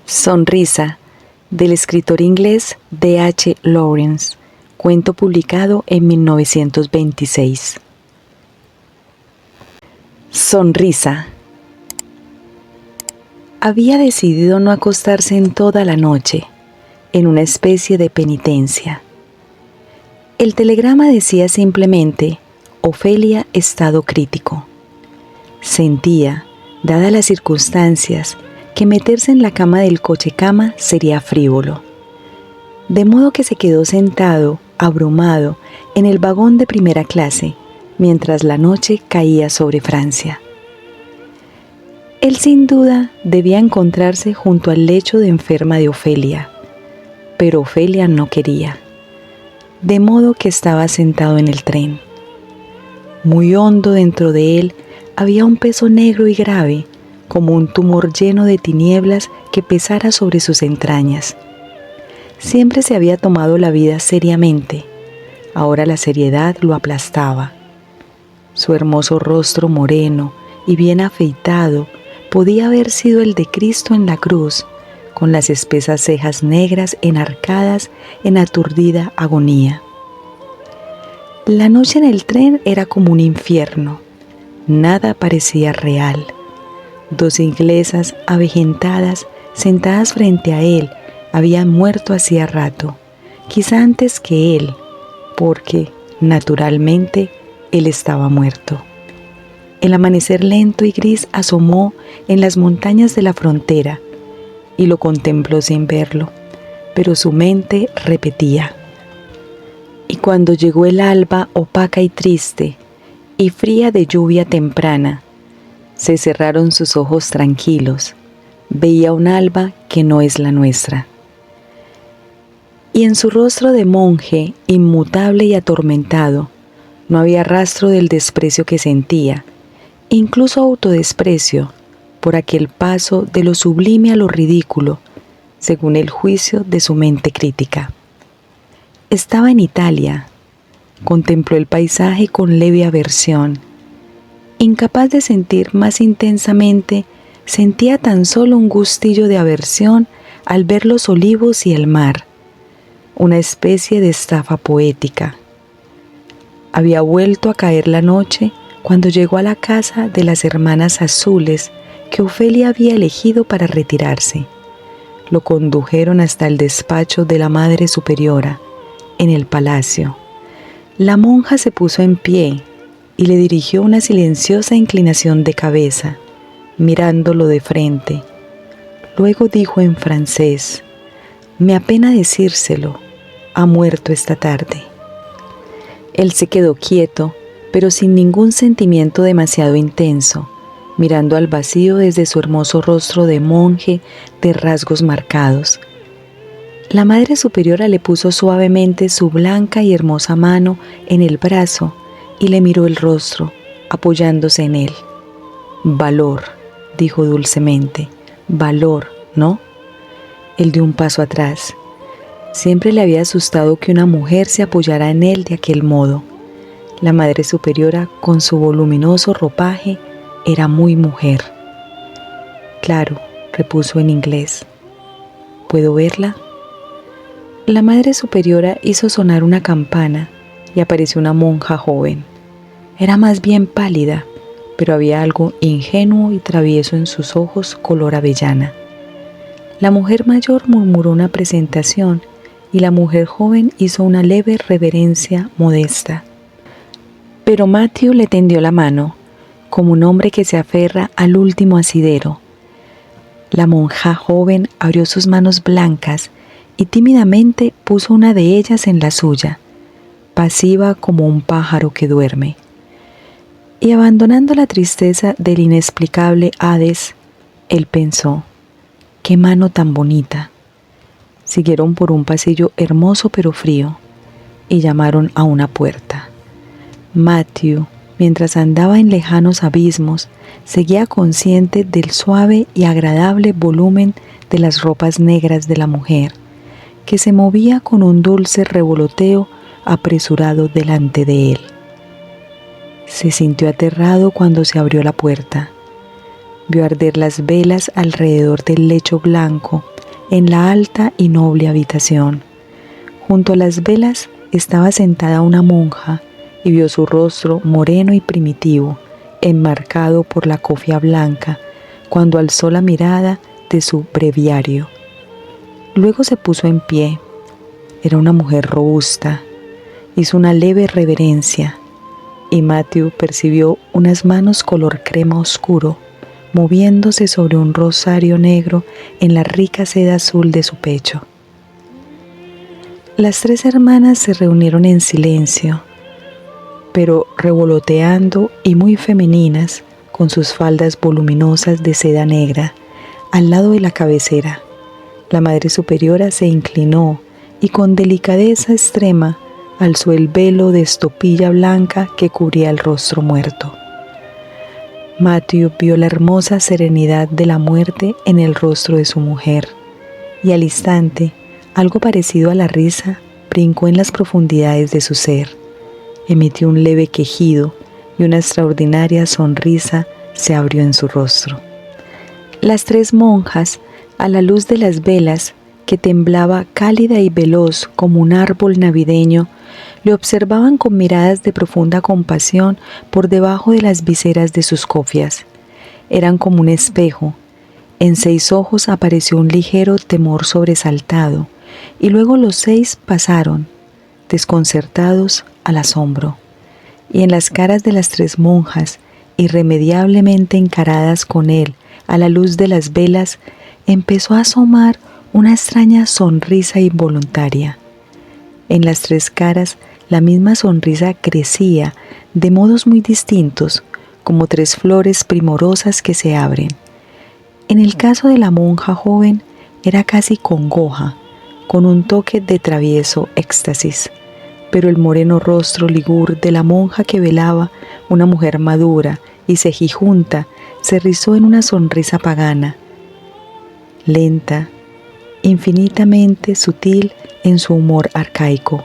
Sonrisa, del escritor inglés D. H. Lawrence, cuento publicado en 1926. Sonrisa. Había decidido no acostarse en toda la noche, en una especie de penitencia. El telegrama decía simplemente: Ofelia, estado crítico. Sentía, dadas las circunstancias, que meterse en la cama del coche-cama sería frívolo. De modo que se quedó sentado, abrumado, en el vagón de primera clase, mientras la noche caía sobre Francia. Él sin duda debía encontrarse junto al lecho de enferma de Ofelia, pero Ofelia no quería, de modo que estaba sentado en el tren. Muy hondo dentro de él había un peso negro y grave, como un tumor lleno de tinieblas que pesara sobre sus entrañas. Siempre se había tomado la vida seriamente, ahora la seriedad lo aplastaba. Su hermoso rostro moreno y bien afeitado podía haber sido el de Cristo en la cruz, con las espesas cejas negras enarcadas en aturdida agonía. La noche en el tren era como un infierno, nada parecía real. Dos inglesas avejentadas sentadas frente a él habían muerto hacía rato, quizá antes que él, porque, naturalmente, él estaba muerto. El amanecer lento y gris asomó en las montañas de la frontera y lo contempló sin verlo, pero su mente repetía. Y cuando llegó el alba opaca y triste, y fría de lluvia temprana, se cerraron sus ojos tranquilos, veía un alba que no es la nuestra. Y en su rostro de monje, inmutable y atormentado, no había rastro del desprecio que sentía, incluso autodesprecio, por aquel paso de lo sublime a lo ridículo, según el juicio de su mente crítica. Estaba en Italia, contempló el paisaje con leve aversión. Incapaz de sentir más intensamente, sentía tan solo un gustillo de aversión al ver los olivos y el mar, una especie de estafa poética. Había vuelto a caer la noche cuando llegó a la casa de las hermanas azules que Ofelia había elegido para retirarse. Lo condujeron hasta el despacho de la Madre Superiora, en el palacio. La monja se puso en pie y le dirigió una silenciosa inclinación de cabeza, mirándolo de frente. Luego dijo en francés: «Me apena decírselo, ha muerto esta tarde». Él se quedó quieto, pero sin ningún sentimiento demasiado intenso, mirando al vacío desde su hermoso rostro de monje de rasgos marcados. La Madre Superiora le puso suavemente su blanca y hermosa mano en el brazo y le miró el rostro, apoyándose en él. «Valor», dijo dulcemente, «valor, ¿no?». Él dio un paso atrás. Siempre le había asustado que una mujer se apoyara en él de aquel modo. La Madre Superiora, con su voluminoso ropaje, era muy mujer. «Claro», repuso en inglés. «¿Puedo verla?». La Madre Superiora hizo sonar una campana y apareció una monja joven. Era más bien pálida, pero había algo ingenuo y travieso en sus ojos color avellana. La mujer mayor murmuró una presentación y la mujer joven hizo una leve reverencia modesta. Pero Matthew le tendió la mano, como un hombre que se aferra al último asidero. La monja joven abrió sus manos blancas y tímidamente puso una de ellas en la suya, pasiva como un pájaro que duerme. Y abandonando la tristeza del inexplicable Hades, él pensó: «¡Qué mano tan bonita!». Siguieron por un pasillo hermoso pero frío y llamaron a una puerta. Matthew, mientras andaba en lejanos abismos, seguía consciente del suave y agradable volumen de las ropas negras de la mujer, que se movía con un dulce revoloteo apresurado delante de él. Se sintió aterrado cuando se abrió la puerta. vio arder las velas alrededor del lecho blanco en la alta y noble habitación. Junto a las velas estaba sentada una monja y vio su rostro moreno y primitivo, enmarcado por la cofia blanca, cuando alzó la mirada de su breviario. Luego se puso en pie. Era una mujer robusta. Hizo una leve reverencia y Matthew percibió unas manos color crema oscuro moviéndose sobre un rosario negro en la rica seda azul de su pecho. Las tres hermanas se reunieron en silencio, pero revoloteando y muy femeninas, con sus faldas voluminosas de seda negra, al lado de la cabecera. La Madre Superiora se inclinó y con delicadeza extrema alzó el velo de estopilla blanca que cubría el rostro muerto. Matthew vio la hermosa serenidad de la muerte en el rostro de su mujer, y al instante, algo parecido a la risa brincó en las profundidades de su ser. Emitió un leve quejido y una extraordinaria sonrisa se abrió en su rostro. Las tres monjas, a la luz de las velas, que temblaba cálida y veloz como un árbol navideño, le observaban con miradas de profunda compasión por debajo de las viseras de sus cofias. Eran como un espejo. En 6 ojos apareció un ligero temor sobresaltado, y luego los 6 pasaron, desconcertados, al asombro. Y en las caras de las 3 monjas, irremediablemente encaradas con él a la luz de las velas, empezó a asomar una extraña sonrisa involuntaria. En las 3 caras la misma sonrisa crecía de modos muy distintos, como 3 flores primorosas que se abren. En el caso de la monja joven era casi congoja, con un toque de travieso éxtasis, pero el moreno rostro ligur de la monja que velaba, una mujer madura y cejijunta, se rizó en una sonrisa pagana, lenta, infinitamente sutil en su humor arcaico.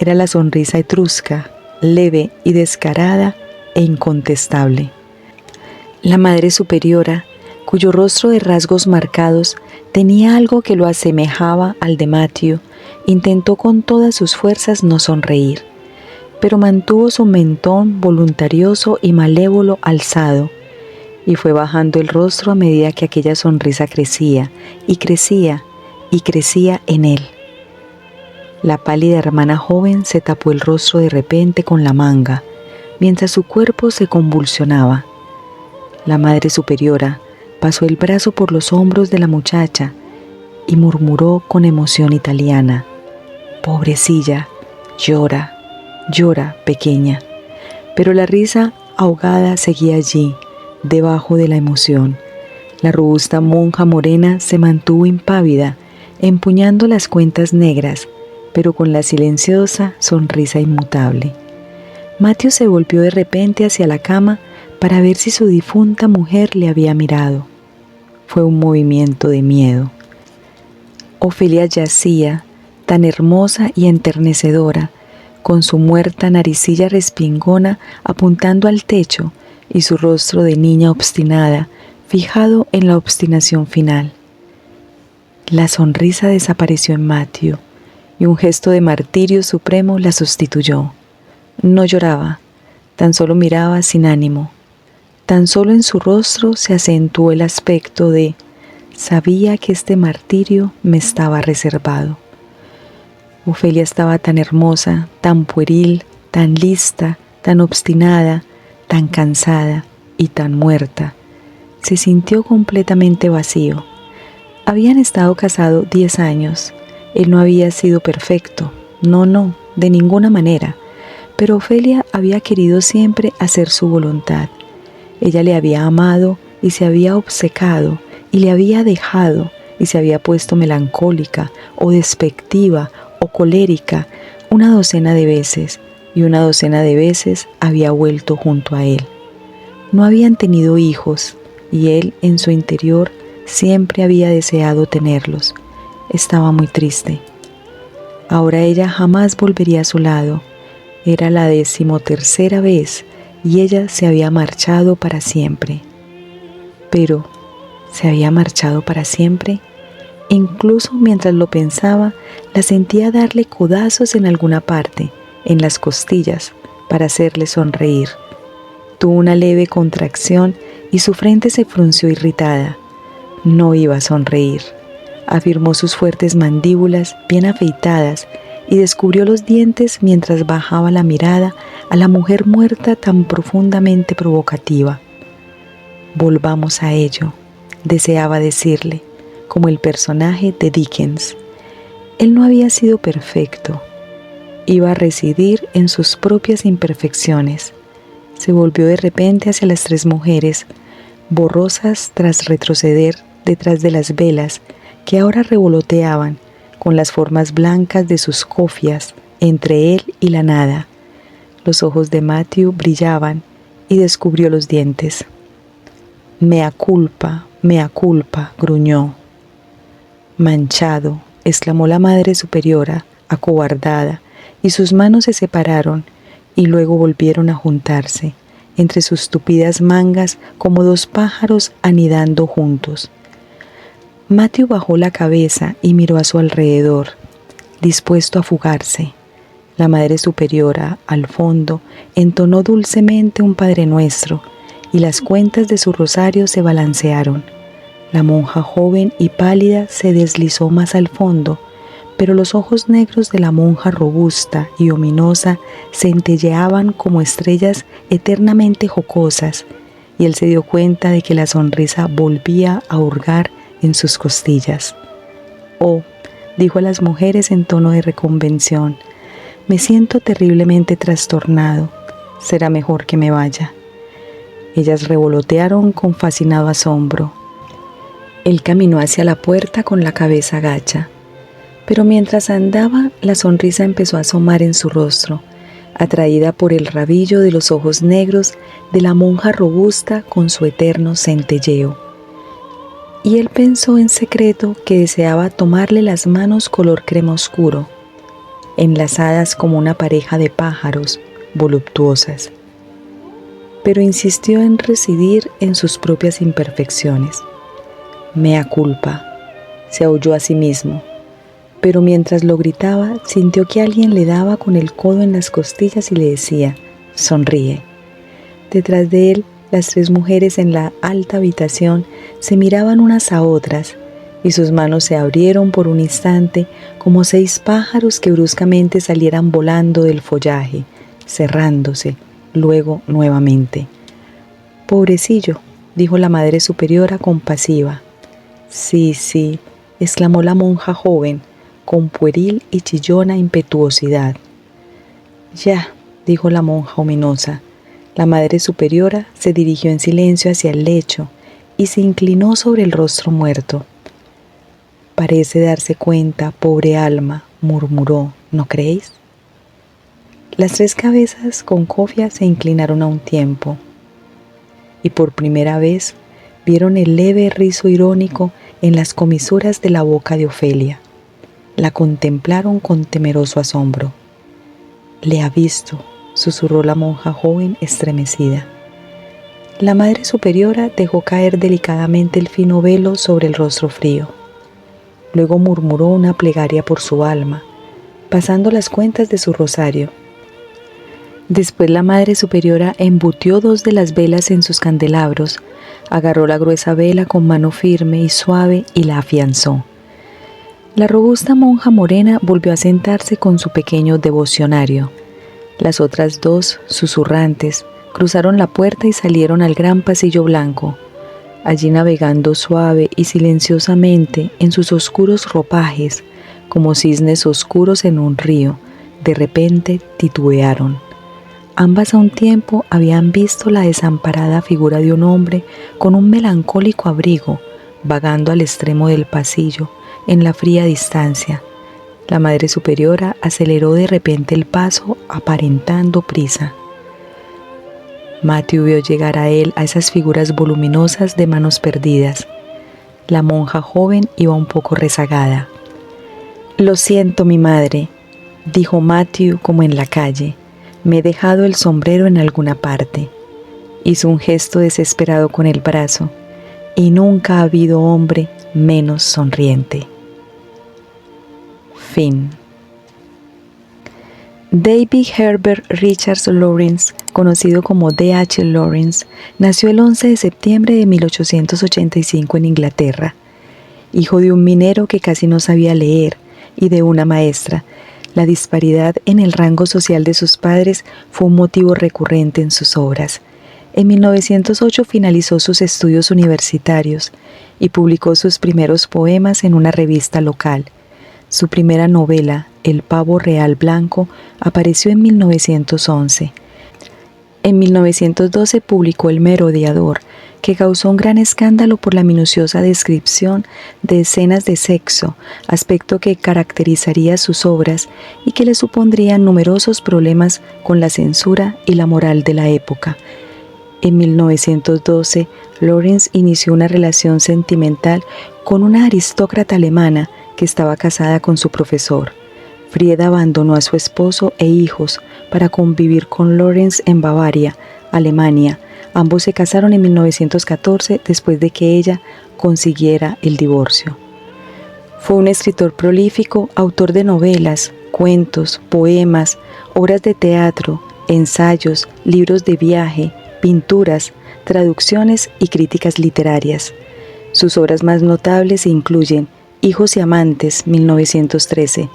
Era la sonrisa etrusca, leve y descarada e incontestable. La Madre Superiora, cuyo rostro de rasgos marcados tenía algo que lo asemejaba al de Matthew, intentó con todas sus fuerzas no sonreír, pero mantuvo su mentón voluntarioso y malévolo alzado, y fue bajando el rostro a medida que aquella sonrisa crecía y crecía y crecía en él. La pálida hermana joven se tapó el rostro de repente con la manga, mientras su cuerpo se convulsionaba. La Madre Superiora pasó el brazo por los hombros de la muchacha y murmuró con emoción italiana: «Pobrecilla, llora, llora, pequeña». Pero la risa ahogada seguía allí, debajo de la emoción. La robusta monja morena se mantuvo impávida, empuñando las cuentas negras, pero con la silenciosa sonrisa inmutable. Matthew se volvió de repente hacia la cama para ver si su difunta mujer le había mirado. Fue un movimiento de miedo. Ofelia yacía, tan hermosa y enternecedora, con su muerta naricilla respingona apuntando al techo y su rostro de niña obstinada, fijado en la obstinación final. La sonrisa desapareció en Matthew, y un gesto de martirio supremo la sustituyó. No lloraba, tan solo miraba sin ánimo. Tan solo en su rostro se acentuó el aspecto de: sabía que este martirio me estaba reservado. Ofelia estaba tan hermosa, tan pueril, tan lista, tan obstinada, tan cansada y tan muerta. Se sintió completamente vacío. Habían estado casados 10 años. Él no había sido perfecto, no, de ninguna manera, pero Ofelia había querido siempre hacer su voluntad. Ella le había amado y se había obcecado, y le había dejado y se había puesto melancólica o despectiva o colérica 12 de veces, y 12 de veces había vuelto junto a él. No habían tenido hijos, y él en su interior siempre había deseado tenerlos. Estaba muy triste. Ahora ella jamás volvería a su lado. Era la 13ª vez y ella se había marchado para siempre. Pero, ¿se había marchado para siempre? Incluso mientras lo pensaba, la sentía darle codazos en alguna parte, en las costillas, para hacerle sonreír. Tuvo una leve contracción y su frente se frunció irritada. No iba a sonreír. Afirmó sus fuertes mandíbulas bien afeitadas y descubrió los dientes mientras bajaba la mirada a la mujer muerta tan profundamente provocativa. Volvamos a ello, deseaba decirle, como el personaje de Dickens. Él no había sido perfecto. Iba a residir en sus propias imperfecciones. Se volvió de repente hacia las tres mujeres, borrosas tras retroceder detrás de las velas que ahora revoloteaban con las formas blancas de sus cofias entre él y la nada. Los ojos de Matthew brillaban y descubrió los dientes. Mea culpa, gruñó. Manchado, exclamó la Madre Superiora, acobardada, y sus manos se separaron y luego volvieron a juntarse entre sus tupidas mangas como dos pájaros anidando juntos. Matthew bajó la cabeza y miró a su alrededor, dispuesto a fugarse. La Madre Superiora, al fondo, entonó dulcemente un Padre Nuestro, y las cuentas de su rosario se balancearon. La monja joven y pálida se deslizó más al fondo, pero los ojos negros de la monja robusta y ominosa centelleaban como estrellas eternamente jocosas, y él se dio cuenta de que la sonrisa volvía a hurgar en sus costillas. «Oh», dijo a las mujeres en tono de reconvención, «me siento terriblemente trastornado. Será mejor que me vaya». Ellas revolotearon con fascinado asombro. Él caminó hacia la puerta con la cabeza gacha, pero mientras andaba, la sonrisa empezó a asomar en su rostro, atraída por el rabillo de los ojos negros de la monja robusta con su eterno centelleo. Y él pensó en secreto que deseaba tomarle las manos color crema oscuro, enlazadas como una pareja de pájaros voluptuosas. Pero insistió en residir en sus propias imperfecciones. Mea culpa, se aulló a sí mismo, pero mientras lo gritaba sintió que alguien le daba con el codo en las costillas y le decía, «Sonríe». Detrás de él, las tres mujeres en la alta habitación se miraban unas a otras y sus manos se abrieron por un instante como 6 pájaros que bruscamente salieran volando del follaje, cerrándose, luego nuevamente. «Pobrecillo», dijo la Madre Superiora compasiva. «Sí, sí», exclamó la monja joven, con pueril y chillona impetuosidad. «Ya», dijo la monja ominosa. La Madre Superiora se dirigió en silencio hacia el lecho y se inclinó sobre el rostro muerto. «Parece darse cuenta, pobre alma», murmuró, «¿no creéis?». Las 3 cabezas con cofia se inclinaron a un tiempo y por primera vez vieron el leve rizo irónico en las comisuras de la boca de Ofelia. La contemplaron con temeroso asombro. «Le ha visto», susurró la monja joven estremecida. La Madre Superiora dejó caer delicadamente el fino velo sobre el rostro frío. Luego murmuró una plegaria por su alma, pasando las cuentas de su rosario. Después la Madre Superiora embutió 2 de las velas en sus candelabros, agarró la gruesa vela con mano firme y suave y la afianzó. La robusta monja morena volvió a sentarse con su pequeño devocionario. Las otras 2, susurrantes, cruzaron la puerta y salieron al gran pasillo blanco. Allí, navegando suave y silenciosamente en sus oscuros ropajes, como cisnes oscuros en un río, de repente titubearon. Ambas a un tiempo habían visto la desamparada figura de un hombre con un melancólico abrigo, vagando al extremo del pasillo, en la fría distancia. La Madre Superiora aceleró de repente el paso, aparentando prisa. Matthew vio llegar a él a esas figuras voluminosas de manos perdidas. La monja joven iba un poco rezagada. «Lo siento, mi madre», dijo Matthew como en la calle. «Me he dejado el sombrero en alguna parte». Hizo un gesto desesperado con el brazo. y nunca ha habido hombre menos sonriente. Fin. David Herbert Richards Lawrence, conocido como D.H. Lawrence, nació el 11 de septiembre de 1885 en Inglaterra. Hijo de un minero que casi no sabía leer y de una maestra, la disparidad en el rango social de sus padres fue un motivo recurrente en sus obras. En 1908 finalizó sus estudios universitarios y publicó sus primeros poemas en una revista local. Su primera novela, El pavo real blanco, apareció en 1911. En 1912 publicó El merodeador, que causó un gran escándalo por la minuciosa descripción de escenas de sexo, aspecto que caracterizaría sus obras y que le supondría numerosos problemas con la censura y la moral de la época. En 1912, Lawrence inició una relación sentimental con una aristócrata alemana que estaba casada con su profesor. Frieda abandonó a su esposo e hijos para convivir con Lawrence en Bavaria, Alemania. Ambos se casaron en 1914 después de que ella consiguiera el divorcio. Fue un escritor prolífico, autor de novelas, cuentos, poemas, obras de teatro, ensayos, libros de viaje, pinturas, traducciones y críticas literarias. Sus obras más notables incluyen Hijos y amantes, 1913.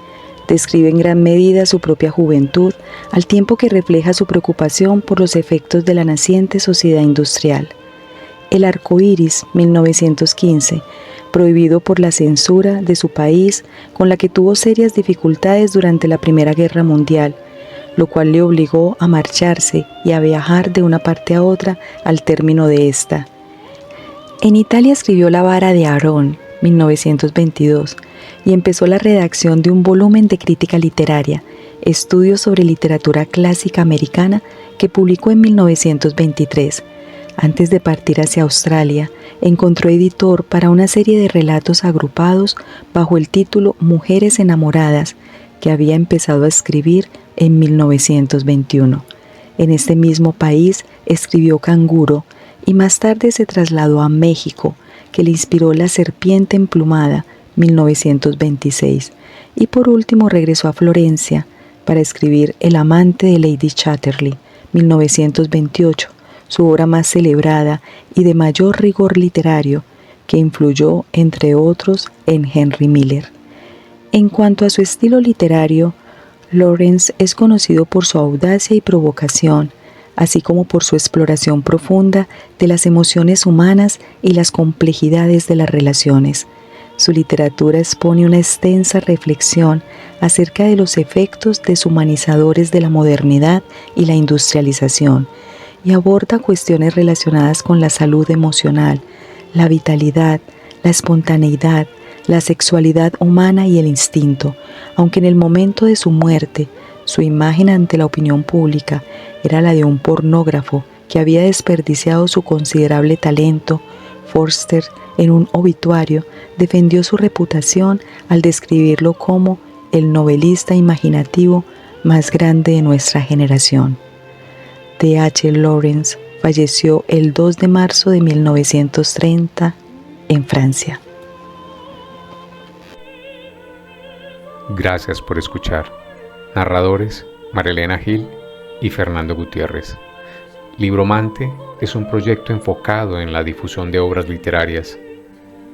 Describe en gran medida su propia juventud, al tiempo que refleja su preocupación por los efectos de la naciente sociedad industrial. El arco iris, 1915, prohibido por la censura de su país, con la que tuvo serias dificultades durante la Primera Guerra Mundial, lo cual le obligó a marcharse y a viajar de una parte a otra al término de esta. En Italia escribió La vara de Aarón, 1922, y empezó la redacción de un volumen de crítica literaria, Estudios sobre literatura clásica americana, que publicó en 1923. Antes de partir hacia Australia, encontró editor para una serie de relatos agrupados bajo el título Mujeres enamoradas, que había empezado a escribir en 1921. En este mismo país escribió Canguro y más tarde se trasladó a México, que le inspiró La serpiente emplumada, 1926, y por último regresó a Florencia para escribir El amante de Lady Chatterley, 1928, su obra más celebrada y de mayor rigor literario, que influyó, entre otros, en Henry Miller. En cuanto a su estilo literario, Lawrence es conocido por su audacia y provocación, así como por su exploración profunda de las emociones humanas y las complejidades de las relaciones. Su literatura expone una extensa reflexión acerca de los efectos deshumanizadores de la modernidad y la industrialización, y aborda cuestiones relacionadas con la salud emocional, la vitalidad, la espontaneidad, la sexualidad humana y el instinto, aunque en el momento de su muerte, su imagen ante la opinión pública era la de un pornógrafo que había desperdiciado su considerable talento. Forster, en un obituario, defendió su reputación al describirlo como el novelista imaginativo más grande de nuestra generación. D.H. Lawrence falleció el 2 de marzo de 1930 en Francia. Gracias por escuchar. Narradores: Marilena Gil y Fernando Gutiérrez. Libromante es un proyecto enfocado en la difusión de obras literarias.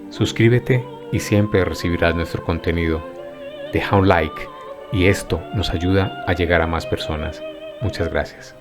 Suscríbete y siempre recibirás nuestro contenido. Deja un like y esto nos ayuda a llegar a más personas. Muchas gracias.